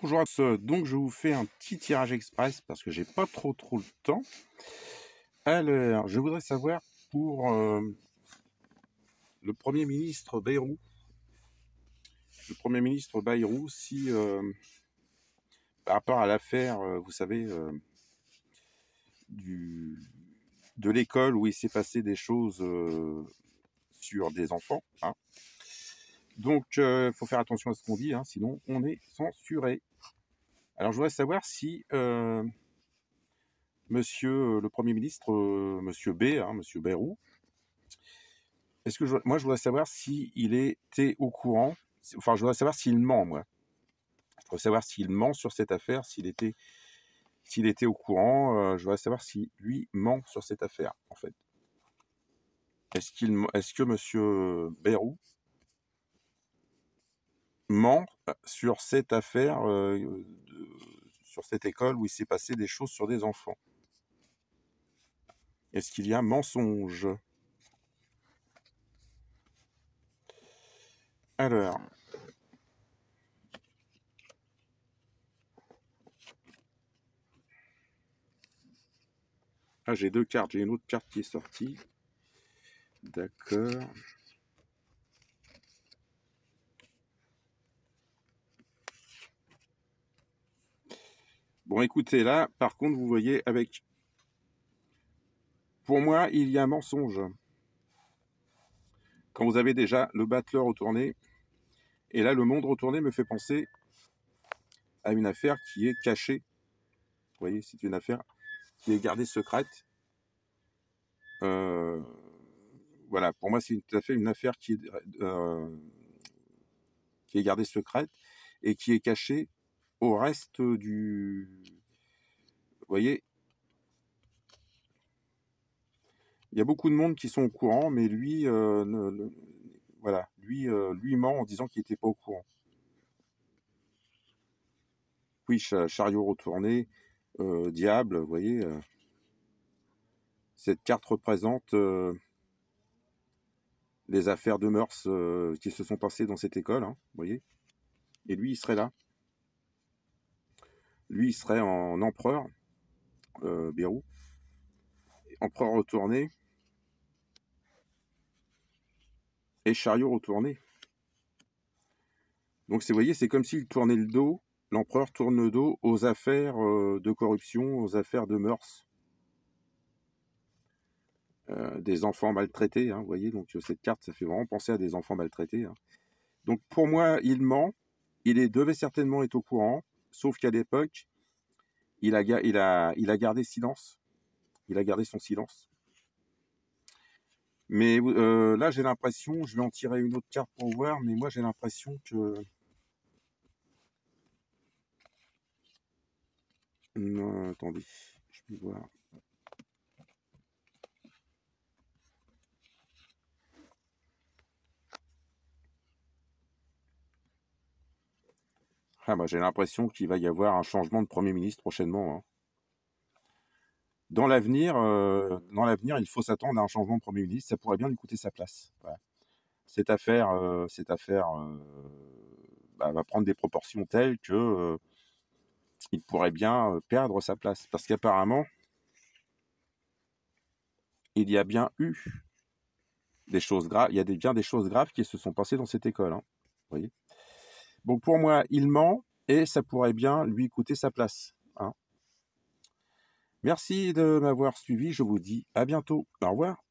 Bonjour à tous, donc je vous fais un petit tirage express parce que j'ai pas trop le temps. Alors, je voudrais savoir pour le Premier ministre Bayrou, si par rapport à l'affaire, vous savez, du, de l'école où il s'est passé des choses sur des enfants. Hein. Donc, il faut faire attention à ce qu'on dit, hein, sinon on est censuré. Alors, je voudrais savoir si Monsieur le Premier ministre, Monsieur B, hein, Monsieur Bayrou, moi je voudrais savoir s'il était au courant, enfin je voudrais savoir s'il ment, moi. Je voudrais savoir s'il ment sur cette affaire, s'il était au courant, je voudrais savoir si lui ment sur cette affaire, en fait. Est-ce que Monsieur Bayrou ment sur cette affaire, sur cette école où il s'est passé des choses sur des enfants? Est-ce qu'il y a mensonge? Alors, j'ai deux cartes, j'ai une autre carte qui est sortie. D'accord. Bon, écoutez, là, par contre, vous voyez, pour moi, il y a un mensonge. Quand vous avez déjà le battleur retourné, et là, le monde retourné me fait penser à une affaire qui est cachée. Vous voyez, c'est une affaire qui est gardée secrète. Voilà, pour moi, c'est tout à fait une affaire qui est gardée secrète et qui est cachée au reste du... Vous voyez, il y a beaucoup de monde qui sont au courant, mais lui, voilà, lui ment en disant qu'il n'était pas au courant. Oui, chariot retourné, diable, vous voyez. Cette carte représente les affaires de mœurs qui se sont passées dans cette école, hein, vous voyez. Et lui, il serait là. Lui, il serait en empereur, Bayrou. Empereur retourné et chariot retourné. Donc, vous voyez, c'est comme s'il tournait le dos, l'empereur tourne le dos aux affaires de corruption, aux affaires de mœurs. Des enfants maltraités, hein, vous voyez, donc cette carte, ça fait vraiment penser à des enfants maltraités. Hein. Donc pour moi, il ment, devait certainement être au courant, sauf qu'à l'époque, il a gardé silence, il a gardé son silence. Mais là, j'ai l'impression, je vais en tirer une autre carte pour voir, mais moi j'ai l'impression que... Non, attendez, je vais voir. Ah bah, j'ai l'impression qu'il va y avoir un changement de Premier ministre prochainement. Hein. Dans l'avenir, il faut s'attendre à un changement de Premier ministre. Ça pourrait bien lui coûter sa place. Voilà. Cette affaire va prendre des proportions telles que il pourrait bien perdre sa place. Parce qu'apparemment, il y a bien eu des choses graves. Il y a bien des choses graves qui se sont passées dans cette école. Hein. Vous voyez. Donc pour moi, il ment et ça pourrait bien lui coûter sa place. Hein. Merci de m'avoir suivi. Je vous dis à bientôt. Au revoir.